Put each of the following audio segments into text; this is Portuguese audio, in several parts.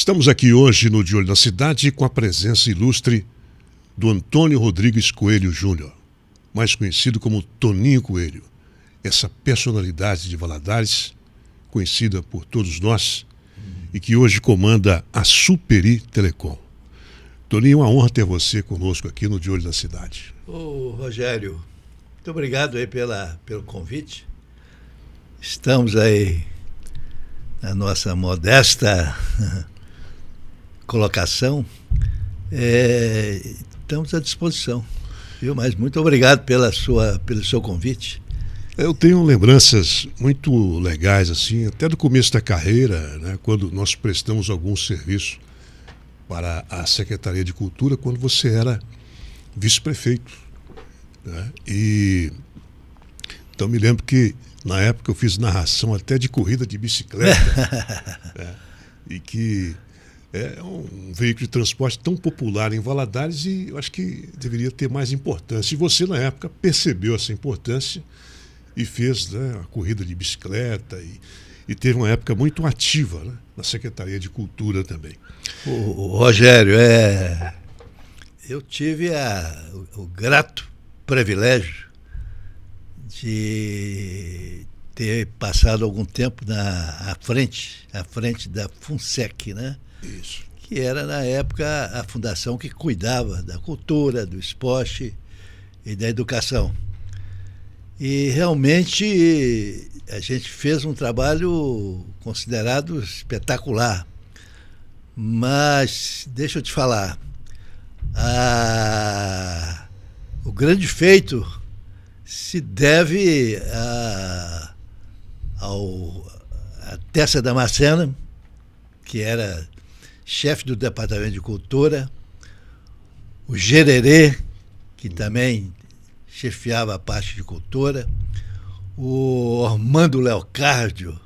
Estamos aqui hoje no De Olho na Cidade com a presença ilustre do Antônio Rodrigues Coelho Júnior, mais conhecido como Toninho Coelho. Essa personalidade de Valadares, conhecida por todos nós, e que hoje comanda a Superi Telecom. Toninho, é uma honra ter você conosco aqui no De Olho na Cidade. Ô, Rogério, muito obrigado aí pelo convite. Estamos aí na nossa modesta colocação. Estamos à disposição, viu? Mas muito obrigado pelo seu convite. Eu tenho lembranças muito legais, assim, até do começo da carreira, né, quando nós prestamos algum serviço para a Secretaria de Cultura, quando você era vice-prefeito, né? E então me lembro que na época eu fiz narração até de corrida de bicicleta, né? E que é um veículo de transporte tão popular em Valadares e eu acho que deveria ter mais importância. E você, na época, percebeu essa importância e fez, né, a corrida de bicicleta e teve uma época muito ativa, né, na Secretaria de Cultura também. O Rogério, eu tive o grato privilégio de ter passado algum tempo à frente da FUNSEC, né? Isso. Que era, na época, a fundação que cuidava da cultura, do esporte e da educação. E realmente a gente fez um trabalho considerado espetacular. Mas, deixa eu te falar, o grande feito se deve à Tessa Damasceno, que era chefe do Departamento de Cultura, o Gererê, que também chefiava a parte de cultura, o Armando Leocárdio,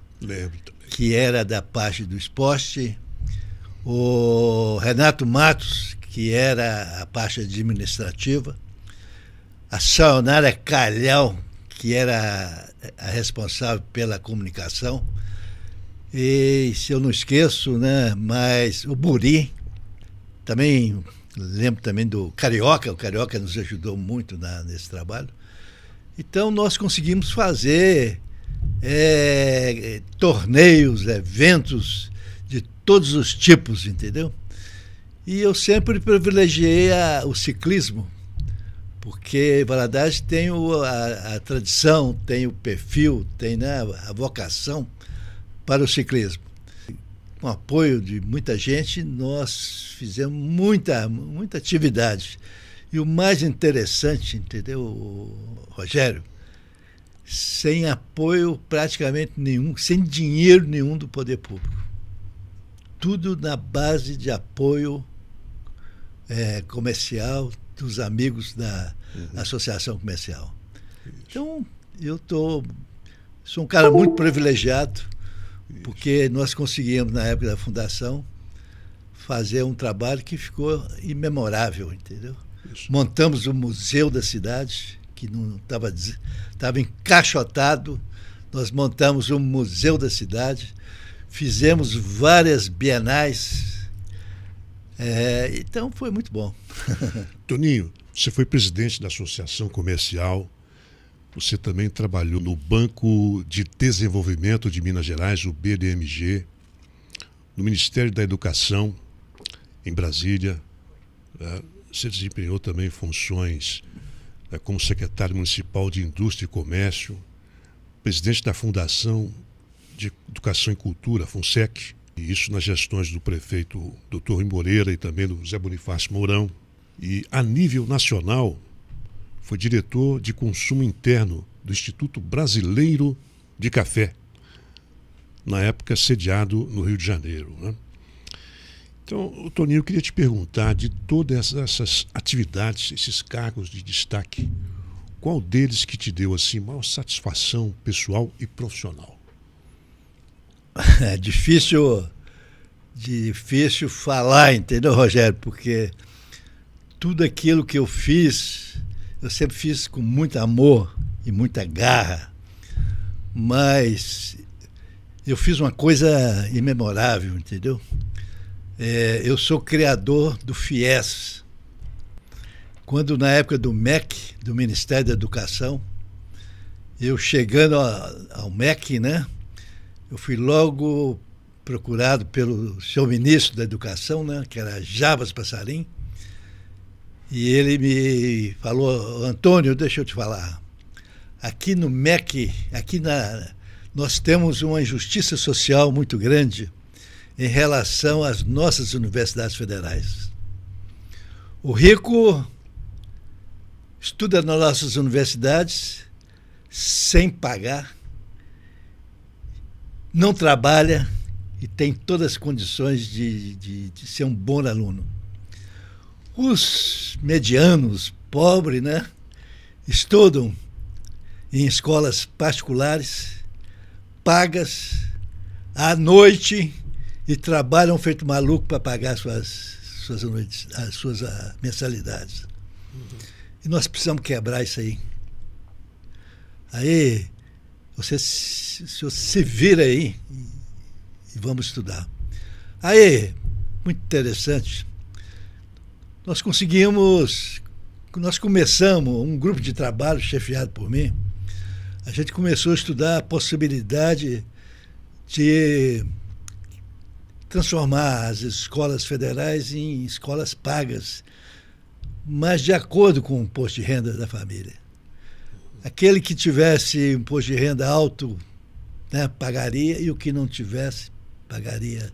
que era da parte do esporte, o Renato Matos, que era a parte administrativa, a Sayonara Calhau, que era a responsável pela comunicação, e, se eu não esqueço, né, mas o Buri, também lembro também do Carioca, o Carioca nos ajudou muito nesse trabalho. Então nós conseguimos fazer torneios, eventos de todos os tipos, entendeu? E eu sempre privilegiei o ciclismo, porque Valadares tem a tradição, tem o perfil, tem, né, a vocação para o ciclismo. Com o apoio de muita gente, nós fizemos muita atividade. E o mais interessante, entendeu, Rogério? Sem apoio praticamente nenhum, sem dinheiro nenhum do poder público. Tudo na base de apoio comercial dos amigos da Associação Comercial. Então, sou um cara muito privilegiado, porque nós conseguimos, na época da fundação, fazer um trabalho que ficou imemorável, entendeu? Isso. Montamos o Museu da Cidade, que não estava encaixotado. Nós montamos o Museu da Cidade, fizemos várias bienais. Então foi muito bom. Toninho, você foi presidente da Associação Comercial, você também trabalhou no Banco de Desenvolvimento de Minas Gerais, o BDMG, no Ministério da Educação, em Brasília. Você desempenhou também funções como secretário municipal de Indústria e Comércio, presidente da Fundação de Educação e Cultura, FUNSEC, e isso nas gestões do prefeito Dr. Rui Moreira e também do Zé Bonifácio Mourão. E, a nível nacional, foi diretor de consumo interno do Instituto Brasileiro de Café, na época sediado no Rio de Janeiro, né? Então, Toninho, eu queria te perguntar, de todas essas atividades, esses cargos de destaque, qual deles que te deu assim maior satisfação pessoal e profissional? É difícil falar, entendeu, Rogério? Porque tudo aquilo que eu fiz, eu sempre fiz com muito amor e muita garra. Mas eu fiz uma coisa imemorável, entendeu? Eu sou criador do FIES. Quando, na época do MEC, do Ministério da Educação, eu chegando ao MEC, né, eu fui logo procurado pelo seu ministro da Educação, né, que era Jarbas Passarim, e ele me falou: Antônio, deixa eu te falar, aqui no MEC, nós temos uma injustiça social muito grande em relação às nossas universidades federais. O rico estuda nas nossas universidades sem pagar, não trabalha e tem todas as condições de ser um bom aluno. Os medianos, pobres, né, estudam em escolas particulares, pagas, à noite, e trabalham feito maluco para pagar as suas mensalidades. Uhum. E nós precisamos quebrar isso aí. Aí, você se vira aí e vamos estudar. Aí, muito interessante, nós começamos um grupo de trabalho chefiado por mim, a gente começou a estudar a possibilidade de transformar as escolas federais em escolas pagas, mas de acordo com o imposto de renda da família. Aquele que tivesse imposto de renda alto, né, pagaria, e o que não tivesse, pagaria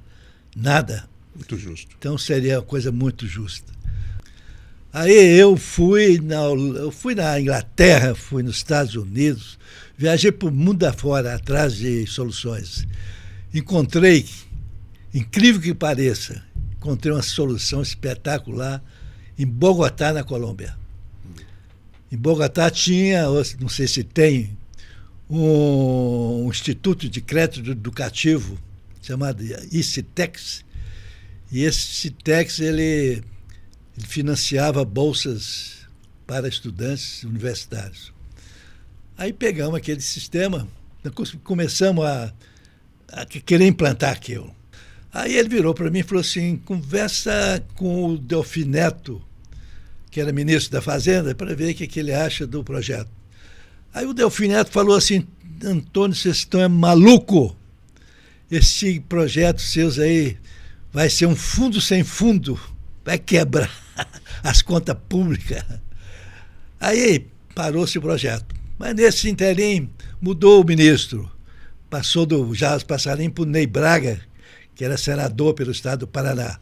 nada. Muito justo. Então seria uma coisa muito justa. Aí eu fui na Inglaterra, fui nos Estados Unidos, viajei para o mundo afora atrás de soluções. Encontrei, incrível que pareça, encontrei uma solução espetacular em Bogotá, na Colômbia. Em Bogotá tinha, não sei se tem, um instituto de crédito educativo chamado ICITEX. E esse ICITEX, ele financiava bolsas para estudantes universitários. Aí pegamos aquele sistema, começamos a querer implantar aquilo. Aí ele virou para mim e falou assim: conversa com o Delfim Neto, que era ministro da Fazenda, para ver o que ele acha do projeto. Aí o Delfim Neto falou assim: Antônio, vocês estão maluco? Esse projeto seus aí vai ser um fundo sem fundo, vai quebrar as contas públicas. Aí parou-se o projeto. Mas nesse interim mudou o ministro. Passou do Jarbas Passarim para o Ney Braga, que era senador pelo estado do Paraná.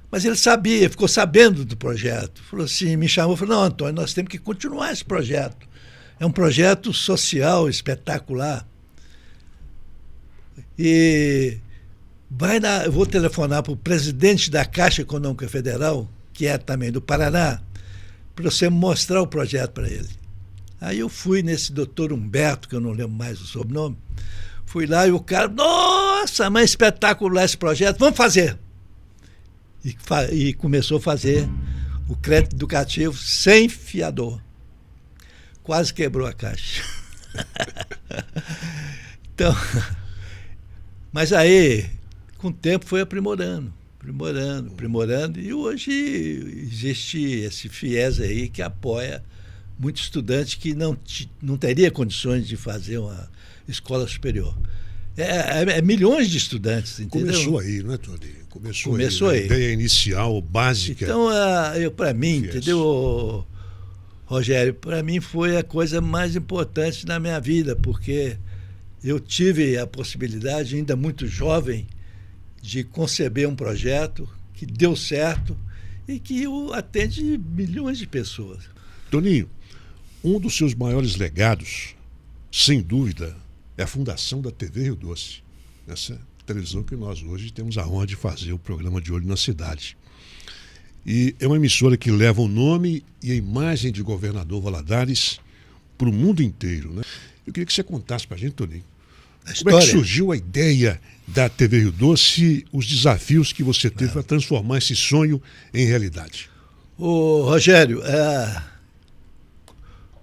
Mas ele sabia, ficou sabendo do projeto. Falou assim, me chamou e falou: não, Antônio, nós temos que continuar esse projeto. É um projeto social espetacular. E eu vou telefonar para o presidente da Caixa Econômica Federal, que é também do Paraná, para você mostrar o projeto para ele. Aí eu fui nesse doutor Humberto, que eu não lembro mais o sobrenome, fui lá e o cara: nossa, mas espetacular esse projeto, vamos fazer. E começou a fazer o crédito educativo sem fiador. Quase quebrou a Caixa. Então, mas aí, com o tempo, foi aprimorando, e hoje existe esse FIES aí que apoia muitos estudantes que não teria condições de fazer uma escola superior. É milhões de estudantes, entendeu? Começou aí, não é, Tony? Começou aí. A ideia inicial, básica. Então, para mim, entendeu, Rogério? Para mim foi a coisa mais importante na minha vida, porque eu tive a possibilidade, ainda muito jovem, de conceber um projeto que deu certo e que atende milhões de pessoas. Toninho, um dos seus maiores legados, sem dúvida, é a fundação da TV Rio Doce. Essa televisão que nós hoje temos a honra de fazer o programa De Olho na Cidade. E é uma emissora que leva o nome e a imagem de Governador Valadares para o mundo inteiro, né? Eu queria que você contasse para a gente, Toninho, como é que surgiu a ideia da TV Rio Doce, os desafios que você teve para transformar esse sonho em realidade. Ô, Rogério,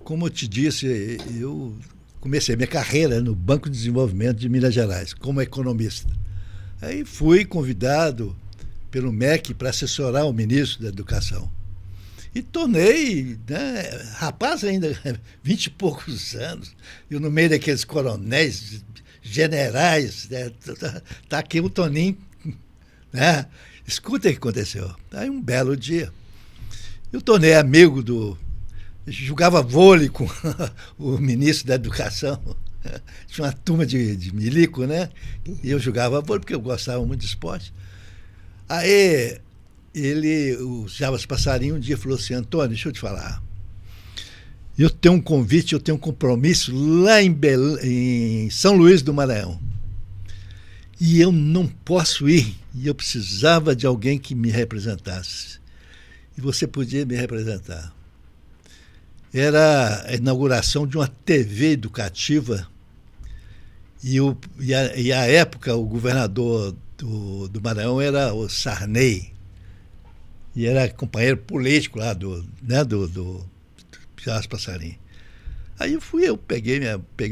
como eu te disse, eu comecei minha carreira no Banco de Desenvolvimento de Minas Gerais, como economista. Aí fui convidado pelo MEC para assessorar o ministro da Educação. E tornei, né, rapaz ainda, 20 e poucos anos, eu no meio daqueles coronéis, generais, né, tá aqui o Toninho, né? Escuta o que aconteceu. Aí um belo dia, eu tornei amigo jogava vôlei com o ministro da Educação, tinha uma turma de milico, né? E eu jogava vôlei porque eu gostava muito de esporte. Aí o Jabas Passarinho um dia falou assim: Antônio, deixa eu te falar, eu tenho um convite, eu tenho um compromisso lá em São Luís do Maranhão e eu não posso ir, e eu precisava de alguém que me representasse, e você podia me representar. Era a inauguração de uma TV educativa e à época o governador do Maranhão era o Sarney, e era companheiro político lá do Jabas Passarinho. Aí eu peguei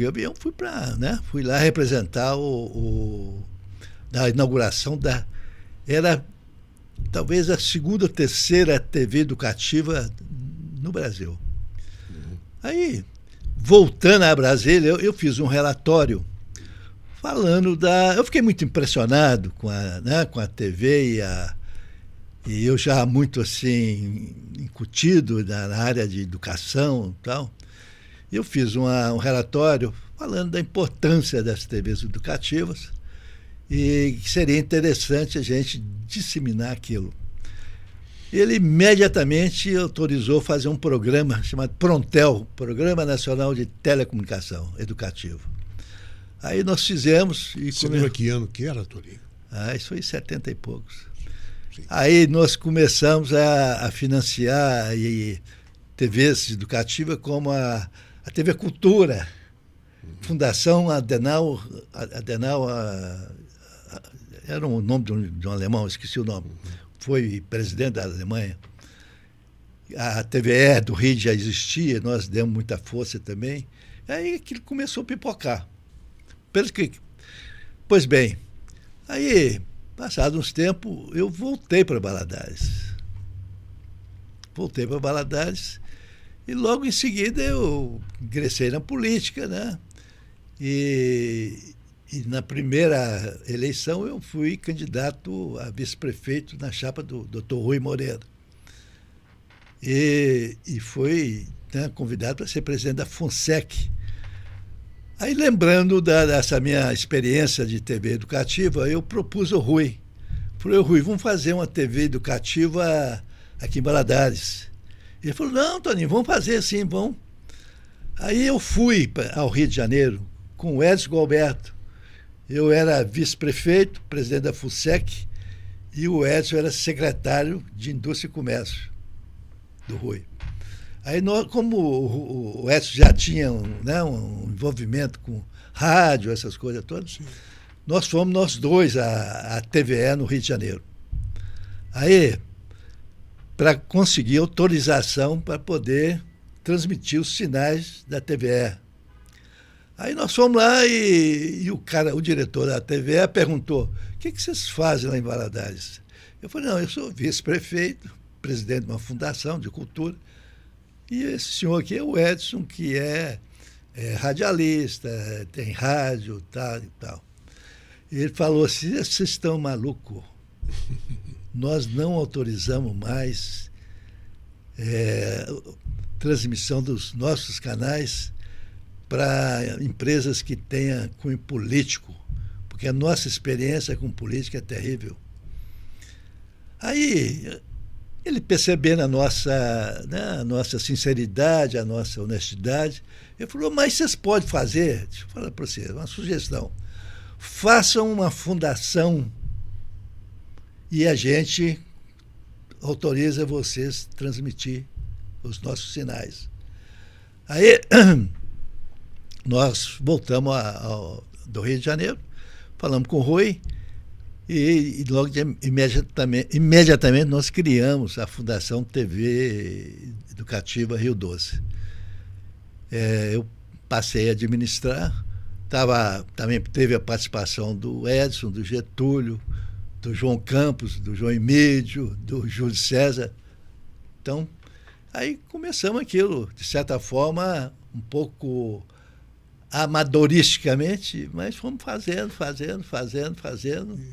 o avião, fui lá representar da inauguração era talvez a segunda ou terceira TV educativa no Brasil. Aí, voltando a Brasília, eu fiz um relatório falando eu fiquei muito impressionado com a TV e eu já muito assim incutido na área de educação e tal. Eu fiz um relatório falando da importância das TVs educativas e que seria interessante a gente disseminar aquilo. Ele imediatamente autorizou fazer um programa chamado Prontel, Programa Nacional de Telecomunicação Educativo. Aí nós fizemos... Você lembra que ano que era, Toninho? Isso foi em 70 e poucos. Sim. Aí nós começamos a financiar TVs educativas como a TV Cultura, Fundação Adenauer, era o nome de um alemão, esqueci o nome. Foi presidente da Alemanha. A TVE do Rio já existia, nós demos muita força também. Aí aquilo começou a pipocar. Pois bem, aí, passado uns tempos, eu voltei para Valadares. E logo em seguida eu ingressei na política, né? E na primeira eleição eu fui candidato a vice-prefeito na chapa do Dr. Rui Moreira. E fui, né, convidado para ser presidente da FUNSEC. Aí, lembrando dessa minha experiência de TV educativa, eu propus ao Rui. Falei: Rui, vamos fazer uma TV educativa aqui em Valadares. Ele falou: não, Toninho, vamos fazer sim, vamos. Aí eu fui ao Rio de Janeiro com o Edson Galberto. Eu era vice-prefeito, presidente da FUNSEC, e o Edson era secretário de Indústria e Comércio do Rui. Aí, como o Edson já tinha um envolvimento com rádio, essas coisas todas, sim, nós fomos nós dois à TVE no Rio de Janeiro. Aí, para conseguir autorização para poder transmitir os sinais da TVE. Aí nós fomos lá e o diretor da TVE perguntou: o que vocês fazem lá em Valadares? Eu falei: não, eu sou vice-prefeito, presidente de uma fundação de cultura, e esse senhor aqui é o Edson, que é radialista, tem rádio, tal e tal. E ele falou assim: vocês estão malucos? Nós não autorizamos mais transmissão dos nossos canais para empresas que tenham cunho político, porque a nossa experiência com política é terrível. Aí, ele percebendo a nossa sinceridade, a nossa honestidade, ele falou: mas vocês podem fazer, deixa eu falar para vocês, uma sugestão, façam uma fundação e a gente autoriza vocês transmitir os nossos sinais. Aí nós voltamos do Rio de Janeiro, falamos com o Rui e logo imediatamente nós criamos a Fundação TV Educativa Rio Doce. Eu passei a administrar, também teve a participação do Edson, do Getúlio, do João Campos, do João Emílio, do Júlio César. Então, aí começamos aquilo, de certa forma, um pouco amadoristicamente, mas fomos fazendo.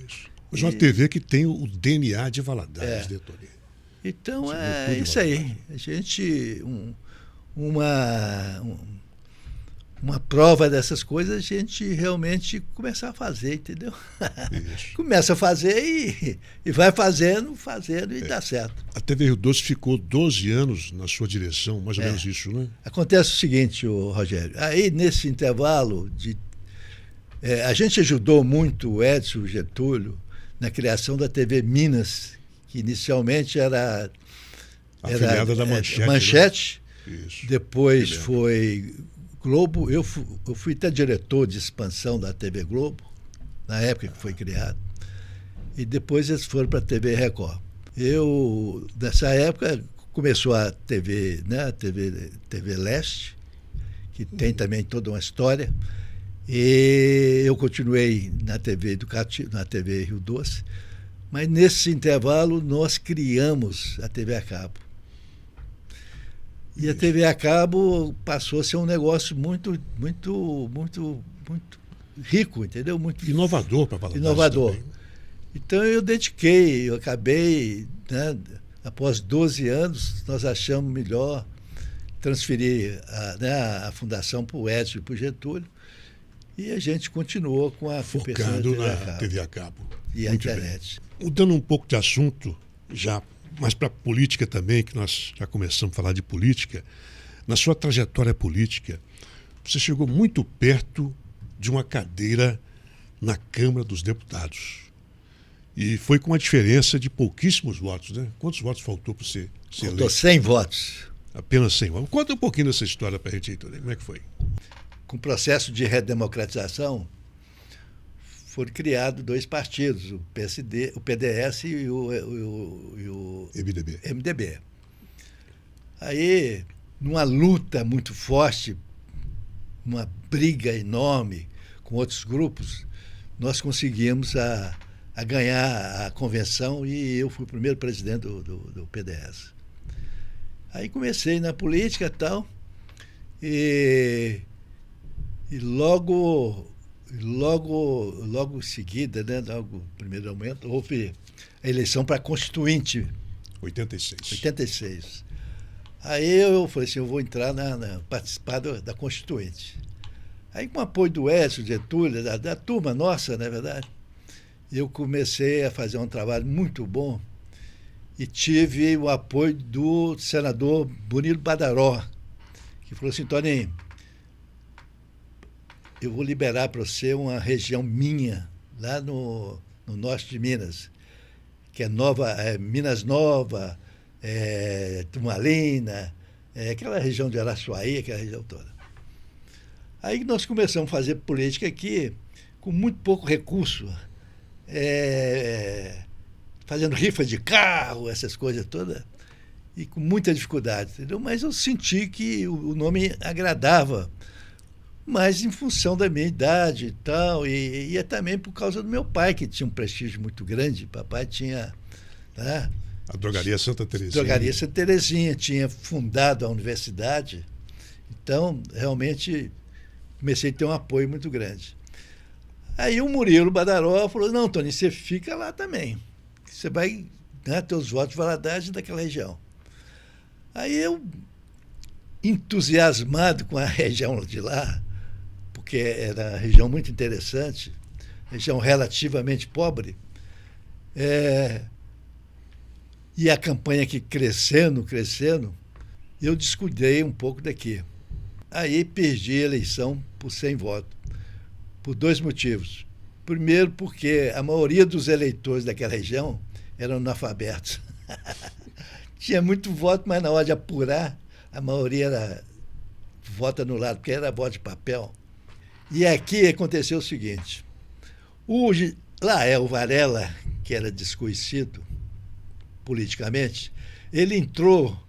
Isso. Hoje é uma TV que tem o DNA de Valadares, né, Tony? Então, Você é viu tudo, isso aí. A gente... uma prova dessas coisas, a gente realmente começar a fazer, entendeu? Isso. Começa a fazer e vai fazendo e dá certo. A TV Rio Doce ficou 12 anos na sua direção, mais ou menos isso, né? Acontece o seguinte, Rogério, aí nesse intervalo, a gente ajudou muito o Edson e o Getúlio na criação da TV Minas, que inicialmente era Afiliada da Manchete. Manchete, né? Isso. Depois foi Globo. Eu fui até diretor de expansão da TV Globo, na época que foi criado. E depois eles foram para a TV Record. Nessa época, começou a TV, né, a TV Leste, que tem também toda uma história. E eu continuei na TV na TV Rio Doce. Mas nesse intervalo nós criamos a TV a cabo. E a TV a cabo passou a ser um negócio muito rico, entendeu? Muito inovador para Valadares. Inovador. Também. Então eu acabei, né, após 12 anos, nós achamos melhor transferir a fundação para o Edson e para o Getúlio. E a gente continuou com a focando na TV a cabo. E a internet. Bem. Mudando um pouco de assunto, mas para a política também, que nós já começamos a falar de política, na sua trajetória política, você chegou muito perto de uma cadeira na Câmara dos Deputados. E foi com uma diferença de pouquíssimos votos, né? Quantos votos faltou para você ser eleito? Faltou 100 votos. Apenas 100 votos. Conta um pouquinho dessa história para a gente aí, Tony. Como é que foi? Com o processo de redemocratização, foram criados 2 partidos, o PSD, o PDS e o MDB. Aí, numa luta muito forte, uma briga enorme com outros grupos, nós conseguimos a ganhar a convenção e eu fui o primeiro presidente do PDS. Aí comecei na política e tal, e logo em seguida, né, logo no primeiro momento, houve a eleição para Constituinte. 86. Aí eu falei assim, eu vou entrar participar da Constituinte. Aí com o apoio do Edson, Getúlio, da turma nossa, na verdade, eu comecei a fazer um trabalho muito bom e tive o apoio do senador Bonilo Badaró, que falou assim, Toninho, eu vou liberar para você uma região minha, lá no norte de Minas, que é Minas Nova, Turmalina, aquela região de Araçuaí, aquela região toda. Aí nós começamos a fazer política aqui com muito pouco recurso, fazendo rifa de carro, essas coisas todas, e com muita dificuldade, entendeu? Mas eu senti que o nome agradava, mas em função da minha idade e tal, e também por causa do meu pai, que tinha um prestígio muito grande. Papai tinha, né, a Drogaria Santa Terezinha. Drogaria Santa Terezinha, tinha fundado a universidade. Então, realmente, comecei a ter um apoio muito grande. Aí o Murilo Badaró falou, não, Tony, você fica lá também. Você vai, né, ter os votos de Valadares daquela região. Aí eu, entusiasmado com a região de lá, porque era uma região muito interessante, região relativamente pobre, e a campanha aqui crescendo, eu descuidei um pouco daqui. Aí perdi a eleição por 100 votos, por 2 motivos. Primeiro, porque a maioria dos eleitores daquela região eram analfabetos. Tinha muito voto, mas na hora de apurar, a maioria era voto anulado, porque era voto de papel. E aqui aconteceu o seguinte, o Varela, que era desconhecido politicamente, ele entrou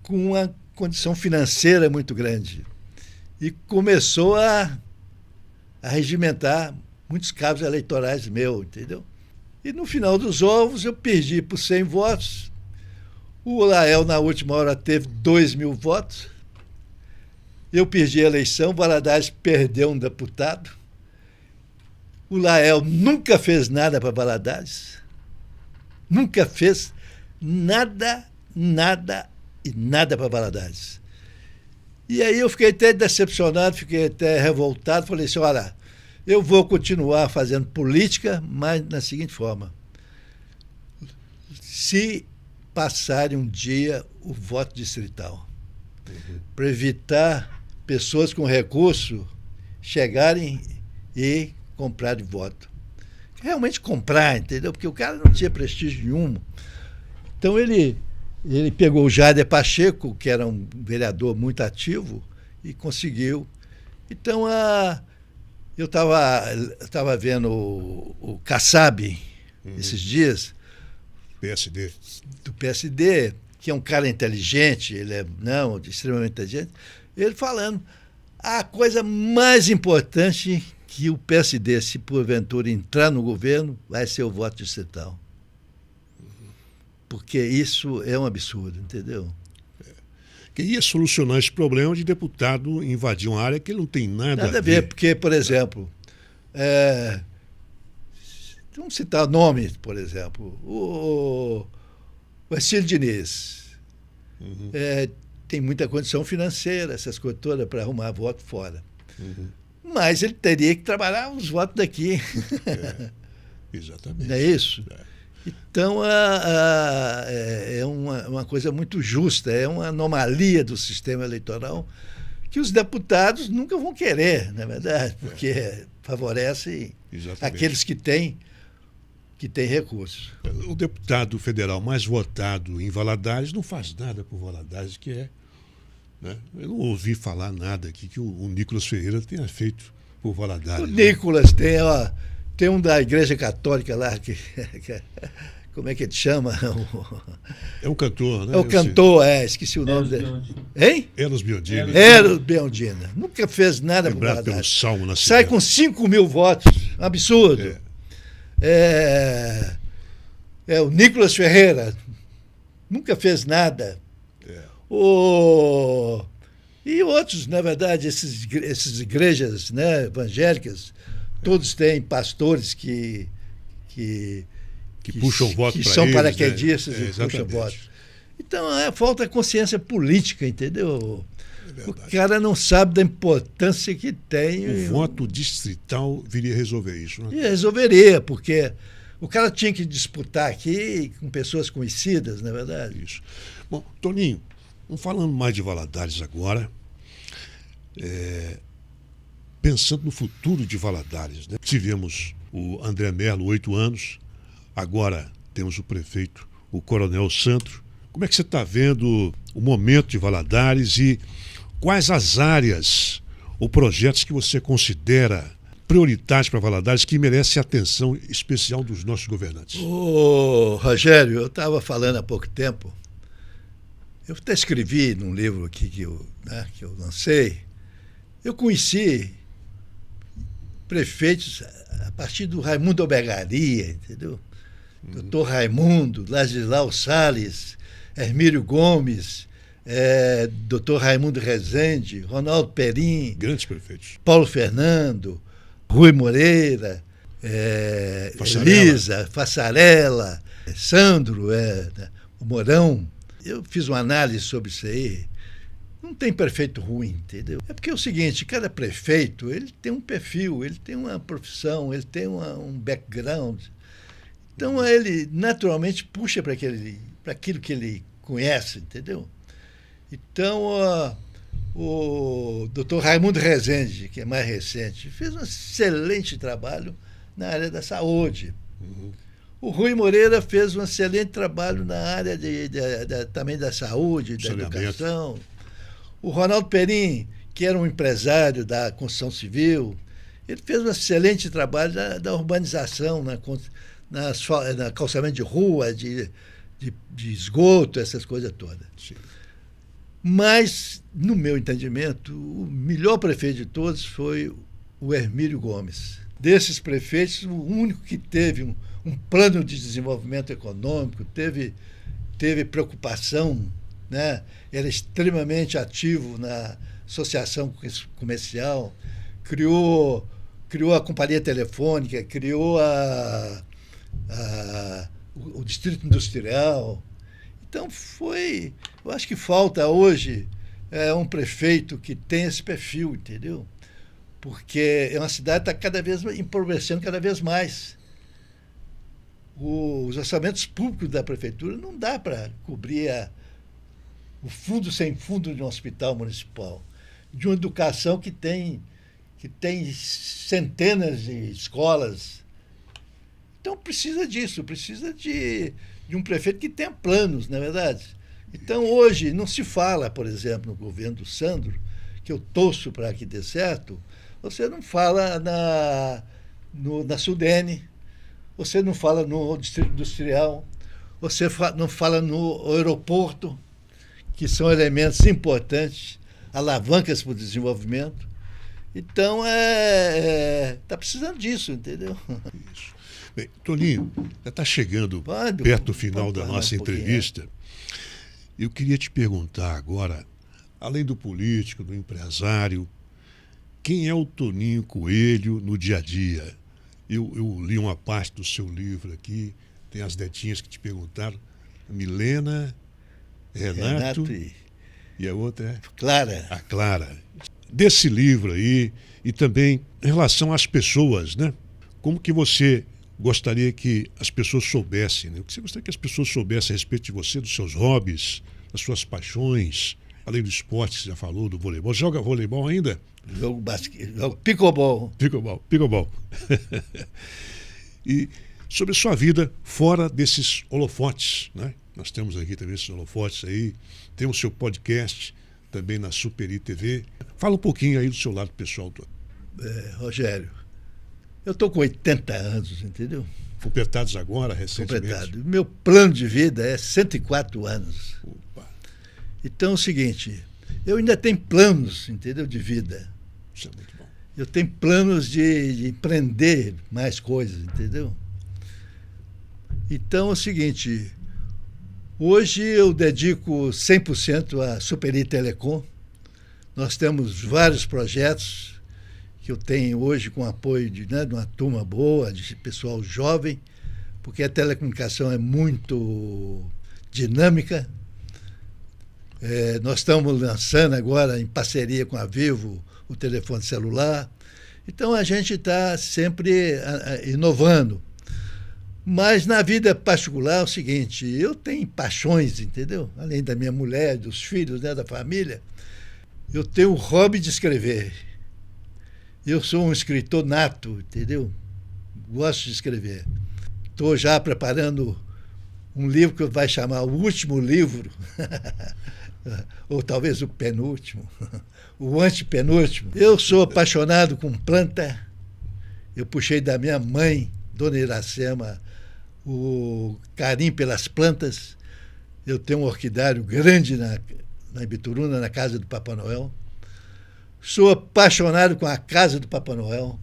com uma condição financeira muito grande e começou a regimentar muitos cabos eleitorais meus, entendeu? E no final dos ovos eu perdi por 100 votos. O Lael, na última hora, teve 2.000 votos. Eu perdi a eleição, o Valadares perdeu um deputado. O Lael nunca fez nada para Valadares. Nunca fez nada para Valadares. E aí eu fiquei até decepcionado, fiquei até revoltado. Falei assim, olha, eu vou continuar fazendo política, mas na seguinte forma. Se passarem um dia o voto distrital, para evitar pessoas com recurso chegarem e comprarem voto. Realmente comprar, entendeu? Porque o cara não tinha prestígio nenhum. Então ele pegou o Jader Pacheco, que era um vereador muito ativo, e conseguiu. Então eu estava vendo o Kassab esses dias, PSD. do PSD, que é um cara inteligente, ele é extremamente inteligente, ele falando a coisa mais importante que o PSD, se porventura entrar no governo, vai ser o voto distrital. Porque isso é um absurdo, entendeu? Queria solucionar esse problema de deputado invadir uma área que não tem nada a ver. Porque, por exemplo, vamos citar nomes, por exemplo, o Ercílio Diniz. Tem muita condição financeira, essas coisas todas, para arrumar voto fora. Mas ele teria que trabalhar os votos daqui. Exatamente. Não é isso? Então, é uma coisa muito justa, é uma anomalia do sistema eleitoral que os deputados nunca vão querer, na verdade, porque favorece aqueles que têm recursos. O deputado federal mais votado em Valadares não faz nada por Valadares, que é... Né? Eu não ouvi falar nada aqui que o Nicolas Ferreira tenha feito por Valadares. O Nicolas tem um da Igreja Católica lá, como é que ele chama? É um cantor, né? É o cantor, esqueci o nome dele. Hein? Eros Biondini. Eros Biondini. Nunca fez nada por Lembrado pelo Valadares. Salmo na Sai cidade. com 5.000 votos. Absurdo. O Nicolas Ferreira. Nunca fez nada. E outros, na verdade, essas igrejas, né, evangélicas, todos têm pastores que puxam voto para eles. Que são paraquedistas, né? e puxam votos. Então, falta consciência política, entendeu? O cara não sabe da importância que tem. O voto distrital viria resolver isso. Né? E resolveria, porque o cara tinha que disputar aqui com pessoas conhecidas, na verdade. Isso. Bom, Toninho, vamos falando mais de Valadares agora. Pensando no futuro de Valadares, né? Tivemos o André Mello, 8 anos, agora temos o prefeito, o Coronel Santos. Como é que você está vendo o momento de Valadares e quais as áreas ou projetos que você considera prioritários para Valadares que merecem atenção especial dos nossos governantes? Rogério, eu estava falando há pouco tempo, eu até escrevi num livro aqui que eu lancei, eu conheci prefeitos a partir do Raimundo Albergaria, entendeu? Doutor Raimundo, Ladislau Salles, Hermílio Gomes, doutor Raimundo Rezende, Ronaldo Perim, grandes prefeitos, Paulo Fernando, Rui Moreira, Elisa, Fassarella, Sandro, o Mourão. Eu fiz uma análise sobre isso aí. Não tem prefeito ruim, entendeu? É porque é o seguinte, cada prefeito, ele tem um perfil, ele tem uma profissão, ele tem um background. Então, ele naturalmente puxa para aquilo que ele conhece, entendeu? Então, o doutor Raimundo Rezende, que é mais recente, fez um excelente trabalho na área da saúde. O Rui Moreira fez um excelente trabalho na área também da saúde, da educação. O Ronaldo Perim, que era um empresário da construção civil, ele fez um excelente trabalho da urbanização, na calçamento de rua, de esgoto, essas coisas todas. Sim. Mas, no meu entendimento, o melhor prefeito de todos foi o Hermílio Gomes. Desses prefeitos, o único que teve um plano de desenvolvimento econômico, teve preocupação, né? Era extremamente ativo na associação comercial, criou a companhia telefônica, criou o distrito industrial. Então eu acho que falta hoje um prefeito que tem esse perfil, entendeu? Porque é uma cidade que está cada vez empobrecendo cada vez mais. Os orçamentos públicos da prefeitura não dá para cobrir o fundo sem fundo de um hospital municipal, de uma educação que tem centenas de escolas. Então precisa disso, precisa de um prefeito que tenha planos, não é verdade? Então hoje não se fala, por exemplo, no governo do Sandro, que eu torço para que dê certo, você não fala na Sudene, você não fala no Distrito Industrial, você não fala no aeroporto, que são elementos importantes, alavancas para o desenvolvimento. Então, está precisando disso, entendeu? Isso. Bem, Toninho, já está chegando perto do final da nossa entrevista. Eu queria te perguntar agora, além do político, do empresário, quem é o Toninho Coelho no dia a dia? Eu li uma parte do seu livro aqui, tem as netinhas que te perguntaram, Milena, Renato e a outra é? Clara. A Clara. Desse livro aí, e também em relação às pessoas, né? Como que você gostaria que as pessoas soubessem, né? O que você gostaria que as pessoas soubessem a respeito de você, dos seus hobbies, das suas paixões, além do esporte que você já falou, do voleibol. Joga voleibol ainda? Jogo basquete, jogo pickleball. Pickleball. E sobre sua vida fora desses holofotes, né? Nós temos aqui também esses holofotes aí, tem o seu podcast também na Superi TV. Fala um pouquinho aí do seu lado pessoal. Rogério, eu estou com 80 anos, entendeu? Completados agora, recentemente. Completado. Meu plano de vida é 104 anos. Opa. Então é o seguinte, eu ainda tenho planos, entendeu, de vida. Isso é muito bom. Eu tenho planos de empreender mais coisas, entendeu? Então é o seguinte, hoje eu dedico 100% à Superi Telecom. Nós temos vários projetos que eu tenho hoje com apoio de uma turma boa, de pessoal jovem, porque a telecomunicação é muito dinâmica. Nós estamos lançando agora, em parceria com a Vivo, o telefone celular. Então a gente está sempre inovando. Mas na vida particular é o seguinte, eu tenho paixões, entendeu? Além da minha mulher, dos filhos, né, da família, eu tenho o hobby de escrever. Eu sou um escritor nato, entendeu? Gosto de escrever. Estou já preparando um livro que vai chamar O Último Livro, ou talvez o penúltimo, o antepenúltimo. Eu sou apaixonado com planta. Eu puxei da minha mãe, Dona Iracema, o carinho pelas plantas. Eu tenho um orquidário grande na Ibituruna, na casa do Papai Noel. Sou apaixonado com a casa do Papai Noel.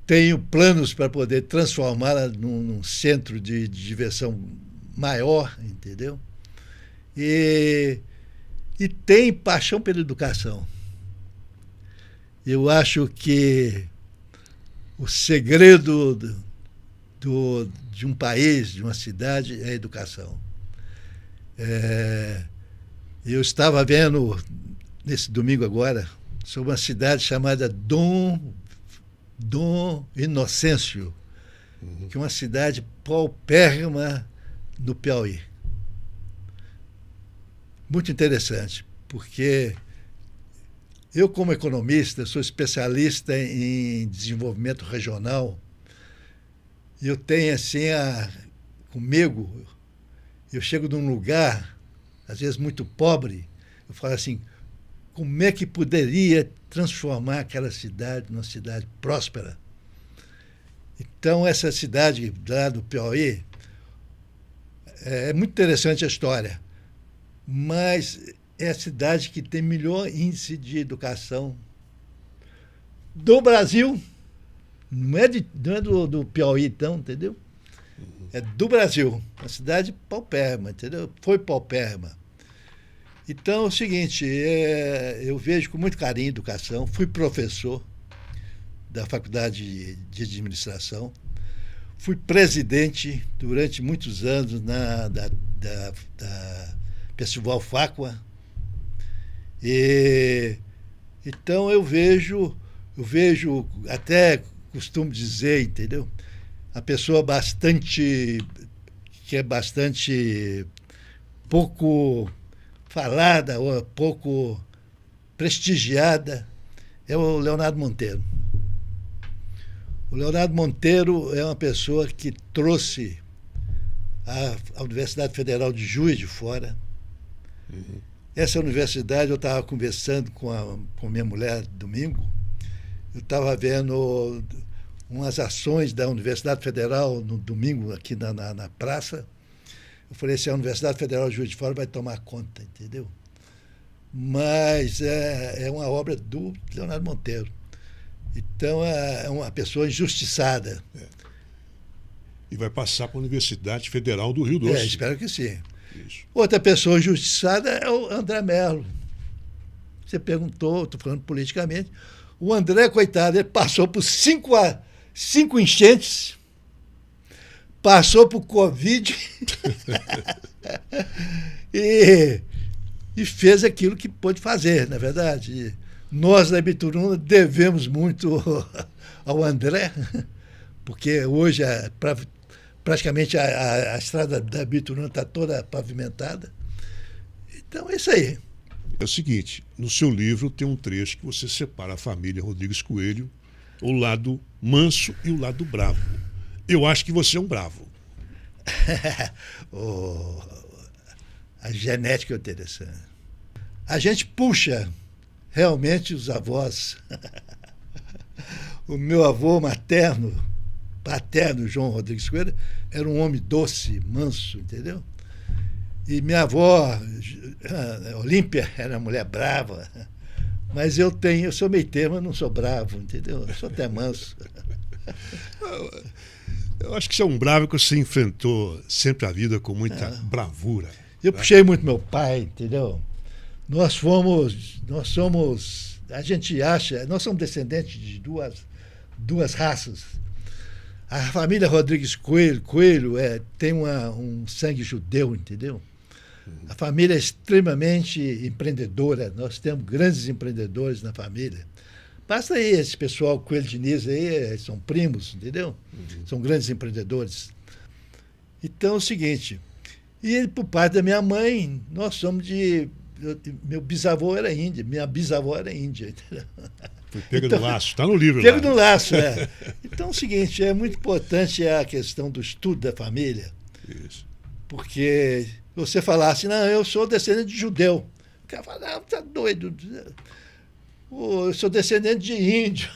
Tenho planos para poder transformá-la num centro de diversão maior, entendeu? E tenho paixão pela educação. Eu acho que o segredo de um país, de uma cidade, é a educação. Eu estava vendo, nesse domingo agora, sobre uma cidade chamada Dom Inocêncio, que é uma cidade paupérrima no Piauí. Muito interessante, porque eu, como economista, sou especialista em desenvolvimento regional. Eu tenho assim, comigo, eu chego num lugar, às vezes muito pobre, eu falo assim, como é que poderia transformar aquela cidade numa cidade próspera? Então, essa cidade lá do Piauí, é muito interessante a história, mas é a cidade que tem melhor índice de educação do Brasil, Não é do Piauí, então, entendeu? É do Brasil. Uma cidade paupérrima, entendeu? Foi paupérrima. Então é o seguinte, eu vejo com muito carinho a educação. Fui professor da Faculdade de Administração. Fui presidente durante muitos anos da Festival Facua. Então eu vejo, até costumo dizer, entendeu? A pessoa que é bastante pouco falada ou pouco prestigiada é o Leonardo Monteiro. O Leonardo Monteiro é uma pessoa que trouxe a Universidade Federal de Juiz de Fora. Uhum. Essa universidade, eu estava conversando com minha mulher domingo, eu estava vendo umas ações da Universidade Federal no domingo aqui na praça. Eu falei assim, a Universidade Federal de Juiz de Fora vai tomar conta, entendeu? Mas é uma obra do Leonardo Monteiro. Então é uma pessoa injustiçada. E vai passar para a Universidade Federal do Rio Doce. Espero que sim. Isso. Outra pessoa injustiçada é o André Mello. Você perguntou, estou falando politicamente. O André, coitado, ele passou por cinco enchentes, passou por Covid e fez aquilo que pôde fazer, na verdade. Nós, da Ibituruna, devemos muito ao André, porque hoje praticamente a estrada da Ibituruna está toda pavimentada. Então é isso aí. É o seguinte, no seu livro tem um trecho que você separa a família Rodrigues Coelho, o lado manso e o lado bravo. Eu acho que você é um bravo. A genética é interessante. A gente puxa realmente os avós. O meu avô paterno, João Rodrigues Coelho, era um homem doce, manso, entendeu? E minha avó, Olímpia, era uma mulher brava. Mas eu sou meio termo, eu não sou bravo, entendeu? Eu sou até manso. Eu acho que você é um bravo que você enfrentou sempre a vida com muita bravura. Eu puxei muito meu pai, entendeu? Nós somos, a gente acha, nós somos descendentes de duas raças. A família Rodrigues Coelho tem um sangue judeu, entendeu? A família é extremamente empreendedora, nós temos grandes empreendedores na família. Basta aí, esse pessoal, Coelho Diniz aí, são primos, entendeu? Uhum. São grandes empreendedores. Então é o seguinte, e por parte da minha mãe, nós somos meu bisavô era índia, minha bisavó era índia, entendeu? Foi pego no laço, está no livro. Pego no laço, é. Então é o seguinte, é muito importante a questão do estudo da família. Isso. Porque você falasse, não, eu sou descendente de judeu. O cara fala, não, tá doido. Eu sou descendente de índio.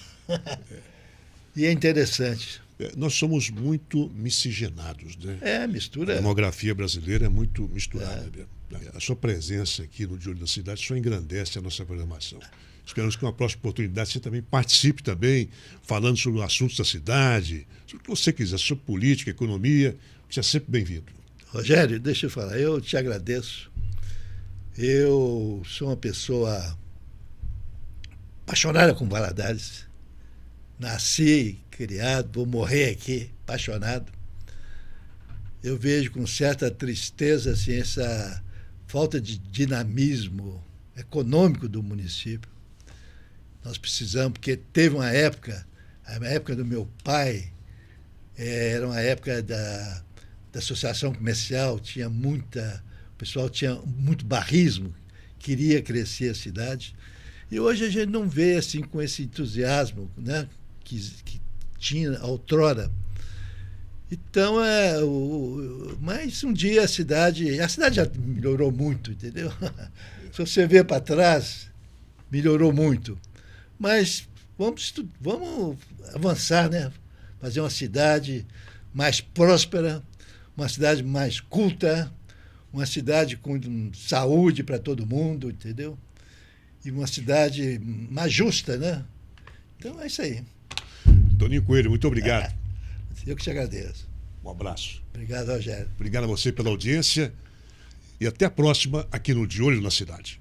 E é interessante. Nós somos muito miscigenados, né? Mistura. A demografia brasileira é muito misturada. A sua presença aqui no De Olho da Cidade só engrandece a nossa programação. Esperamos que uma próxima oportunidade você também participe também, falando sobre assuntos da cidade, sobre o que você quiser, sobre política, economia. Você é sempre bem-vindo. Rogério, deixa eu falar, eu te agradeço. Eu sou uma pessoa apaixonada com Valadares. Nasci, criado, vou morrer aqui, apaixonado. Eu vejo com certa tristeza assim, essa falta de dinamismo econômico do município. Nós precisamos, porque teve uma época, a época do meu pai, era uma época da associação comercial, o pessoal tinha muito barrismo, queria crescer a cidade. E hoje a gente não vê assim com esse entusiasmo, né, que tinha outrora. Então, mas um dia a cidade já melhorou muito, entendeu? Se você ver para trás, melhorou muito. Mas vamos avançar, né? Fazer uma cidade mais próspera, uma cidade mais culta, uma cidade com saúde para todo mundo, entendeu? E uma cidade mais justa, né? Então é isso aí. Toninho Coelho, muito obrigado. Eu que te agradeço. Um abraço. Obrigado, Rogério. Obrigado a você pela audiência e até a próxima aqui no De Olho na Cidade.